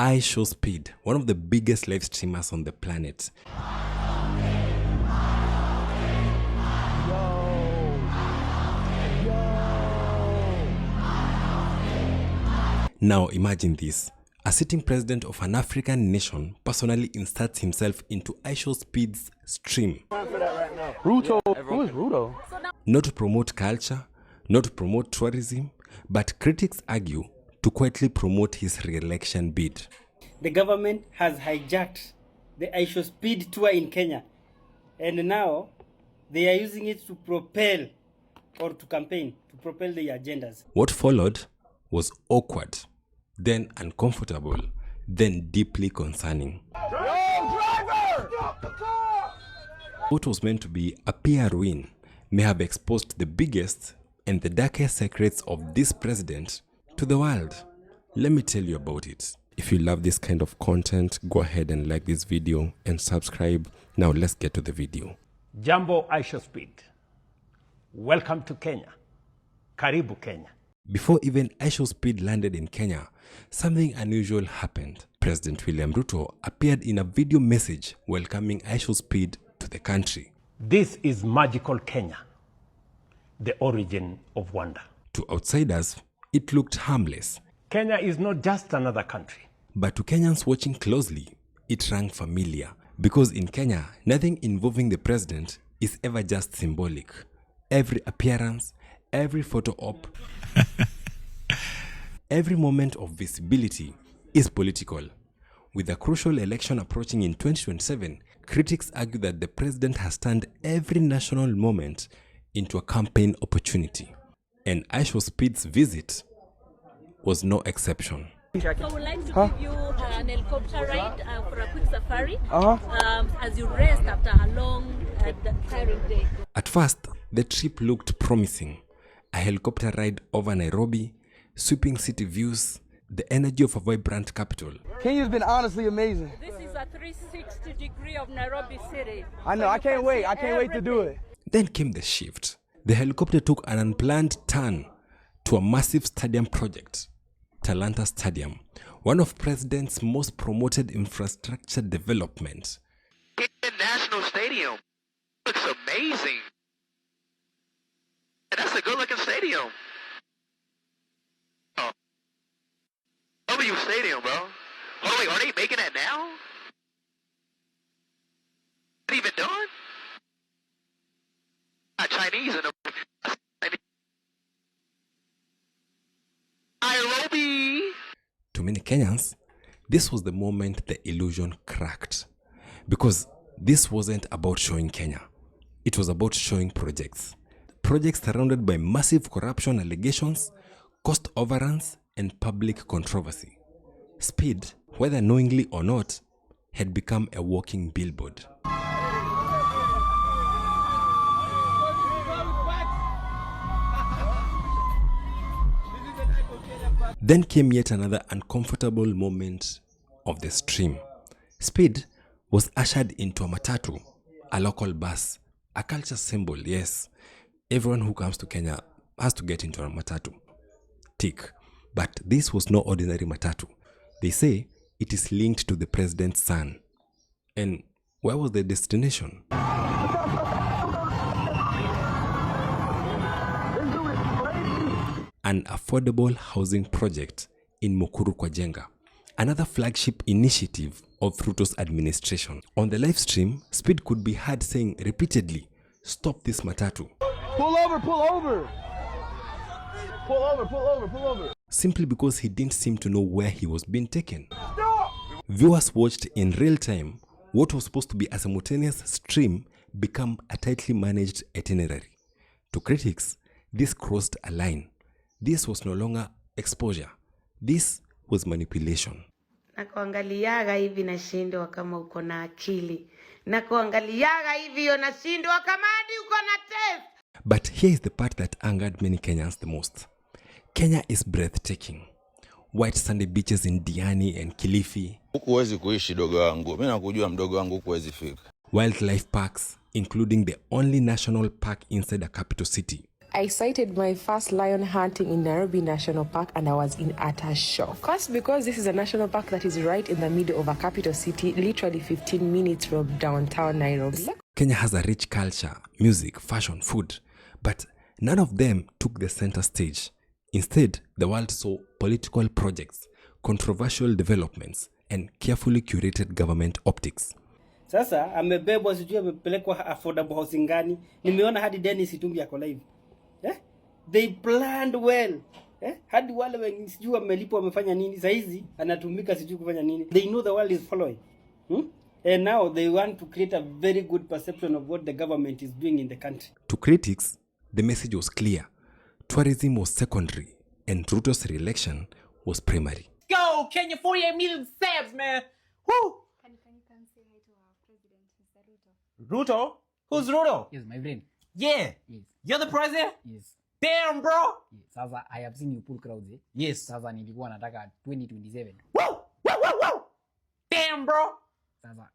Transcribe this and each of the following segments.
IShowSpeed, one of the biggest live streamers on the planet. Now imagine this. A sitting president of an African nation personally inserts himself into IShowSpeed's stream. Ruto. Who is Ruto? Not to promote culture, not to promote tourism, but critics argue to quietly promote his re-election bid. The government has hijacked the IShowSpeed tour in Kenya, and now they are using it to propel or to campaign, to propel their agendas. What followed was awkward, then uncomfortable, then deeply concerning. Yo, driver! Stop the car! What was meant to be a PR win may have exposed the biggest and the darkest secrets of this president to the world. Let me tell you about it. If you love this kind of content, go ahead and like this video and subscribe. Now let's get to the video. Jambo IShowSpeed. Welcome to Kenya. Karibu Kenya. Before even IShowSpeed landed in Kenya, something unusual happened. President William Ruto appeared in a video message welcoming IShowSpeed to the country. This is magical Kenya, the origin of wonder. To outsiders, it looked harmless. Kenya is not just another country. But to Kenyans watching closely, it rang familiar. Because in Kenya, nothing involving the president is ever just symbolic. Every appearance, every photo op, every moment of visibility is political. With the crucial election approaching in 2027, critics argue that the president has turned every national moment into a campaign opportunity. And IShowSpeed's visit was no exception. So I would like to give you an helicopter ride for a quick safari as you rest after a long tiring day. At first, the trip looked promising. A helicopter ride over Nairobi, sweeping city views, the energy of a vibrant capital. Kenya's been honestly amazing. This is a 360 degree of Nairobi city. I know, So I you can't can wait. see I can't wait to do it. Then came the shift. The helicopter took an unplanned turn to a massive stadium project, Talanta Stadium, one of President's most promoted infrastructure developments. Kenyan National Stadium looks amazing. That's a good-looking stadium. Oh, W Stadium, bro. Oh wait, are they making that now? Is it even done? Not Chinese in the Nairobi. To many Kenyans, this was the moment the illusion cracked. Because this wasn't about showing Kenya. It was about showing projects. Projects surrounded by massive corruption allegations, cost overruns, and public controversy. Speed, whether knowingly or not, had become a walking billboard. Then came yet another uncomfortable moment of the stream. Speed was ushered into a matatu, a local bus, a culture symbol, yes. Everyone who comes to Kenya has to get into a matatu. Tick. But this was no ordinary matatu. They say it is linked to the president's son. And where was the destination? An affordable housing project in Mukuru kwa Jenga, another flagship initiative of Ruto's administration. On the live stream, Speed could be heard saying repeatedly, "Stop this matatu." Pull over, pull over. Pull over, pull over, pull over. Simply because he didn't seem to know where he was being taken. Viewers watched in real time what was supposed to be a simultaneous stream become a tightly managed itinerary. To critics, this crossed a line. This was no longer exposure. This was manipulation. Nakuangaliaga hivi nashindwa kama uko na akili. Nakuangaliaga hivi unashindwa kama hadi uko na test. But here is the part that angered many Kenyans the most. Kenya is breathtaking. White sandy beaches in Diani and Kilifi. Huwezi kuishi dogo wangu. Mimi nakujua mdogo wangu huwezi fika. Wildlife parks, including the only national park inside a capital city. I sighted my first lion hunting in Nairobi National Park and I was in utter shock. First, because this is a national park that is right in the middle of a capital city, literally 15 minutes from downtown Nairobi. Kenya has a rich culture, music, fashion, food, but none of them took the center stage. Instead, the world saw political projects, controversial developments, and carefully curated government optics. Sasa amebebwa sijui amepelekwa affordable housing gani. Nimeona hadi Dennis Itumbi yako live. They planned well. Hadi wale wengine sijui wamelipwa wamefanya nini. Sasa hizi anatumika sijui kufanya nini. They know the world is following. And now they want to create a very good perception of what the government is doing in the country. To critics, the message was clear. Tourism was secondary and Ruto's re-election was primary. Go, Kenya, 48 million subs, man. Woo! Can say hi to our president, Mr. Ruto? Ruto? Who's Ruto? Yes, my friend. Yeah. Yes. You're the president? Yes. Damn, bro. Yes. Sasa, I have seen you pull crowds, eh? Yes. Sasa, nilikuwa nataka 2027. Woo! Woo, woo, woo! Damn, bro. Sasa,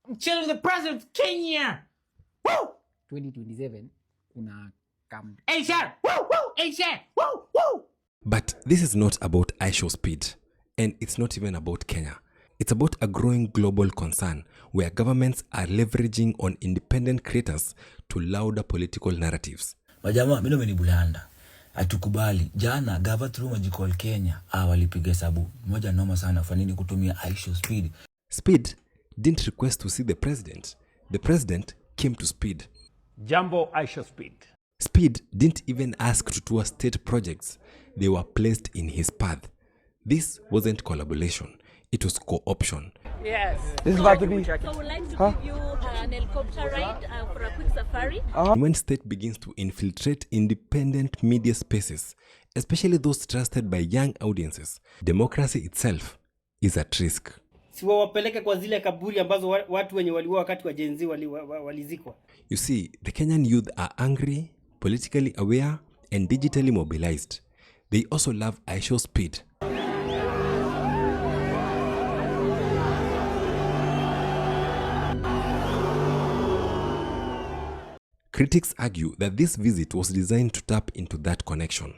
I'm chilling with the president of Kenya. Woo! 2027, kuna come. H.R. Woo, woo! H.R. Woo, woo! But this is not about IShowSpeed, and it's not even about Kenya. It's about a growing global concern where governments are leveraging on independent creators to louder political narratives. Majama, mimi menibulanda. Atukubali. Jana, Gava through Magical Kenya, walipiga hesabu. Moja noma sana kwa nini kutumia IShowSpeed. Speed didn't request to see the president. The president came to Speed. Jambo IShowSpeed. Speed didn't even ask to tour state projects. They were placed in his path. This wasn't collaboration. It was co-option. Yes. This is about to be... So we'd like to give you an helicopter ride for a quick safari. When state begins to infiltrate independent media spaces, especially those trusted by young audiences, democracy itself is at risk. Siwapeleke kwa zile kaburi ambazo watu wenye waliuawa wakati wa Gen Z walizikwa. You see, the Kenyan youth are angry, politically aware, and digitally mobilized. They also love IShowSpeed. Critics argue that this visit was designed to tap into that connection,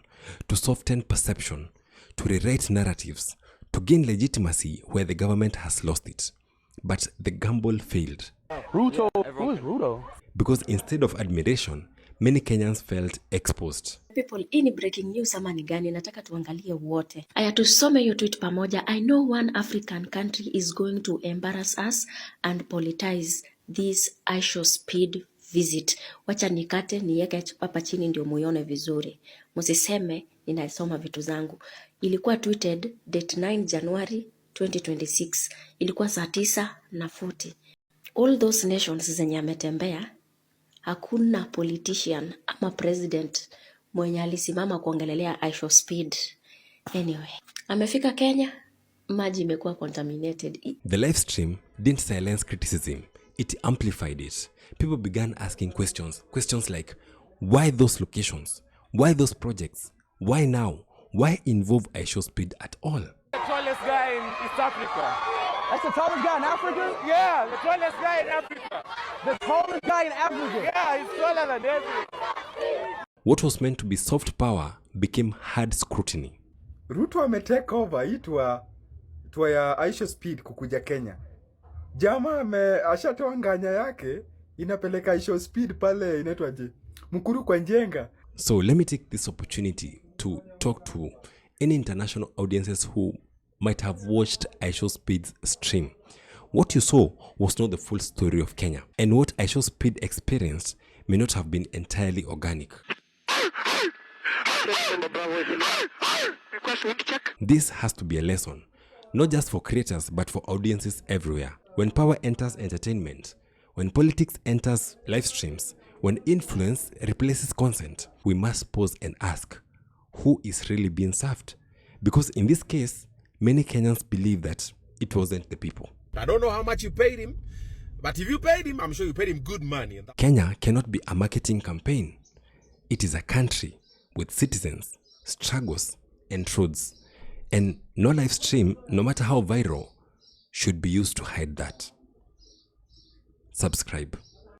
to soften perception, to rewrite narratives, to gain legitimacy where the government has lost it. But the gamble failed. Ruto? Who is Ruto? Because instead of admiration, many Kenyans felt exposed. People, ini breaking news ama ni gani? Nataka tuangalie wote. Aya, tusome hiyo tweet pamoja. I know one African country is going to embarrass us and politize this IShowSpeed visit. Wacha nikate niweke hapa chini ndio muione vizuri. Msiseme ninasoma vitu zangu. Ilikuwa tweeted date 9 January 2026. Ilikuwa saa 9:40. All those nations zenye ametembea, hakuna politician ama president mwenye alisimama kuongelelea IShowSpeed. Anyway, amefika Kenya, maji imekuwa contaminated. The live stream didn't silence criticism. It amplified it. People began asking questions like, why those locations? Why those projects? Why now? Why involve IShowSpeed at all? The tallest guy in East Africa. That's the tallest guy in Africa? Yeah, the tallest guy in Africa. The tallest guy in Africa? Yeah, he's taller than everyone. What was meant to be soft power became hard scrutiny. Ruto ametake over hii tour ya IShowSpeed kukuja Kenya. Jama ashatoa nganya yake inapeleka IShowSpeed pale inaitwaje? Mukuru kwa Njenga. So let me take this opportunity to talk to any international audiences who might have watched IShowSpeed's stream. What you saw was not the full story of Kenya, and what IShowSpeed experienced may not have been entirely organic. This has to be a lesson, not just for creators but for audiences everywhere. When power enters entertainment, when politics enters live streams, when influence replaces consent, we must pause and ask, who is really being served? Because in this case, many Kenyans believe that it wasn't the people. I don't know how much you paid him, but if you paid him, I'm sure you paid him good money. Kenya cannot be a marketing campaign. It is a country with citizens, struggles, and truths. And no live stream, no matter how viral, should be used to hide that. Subscribe.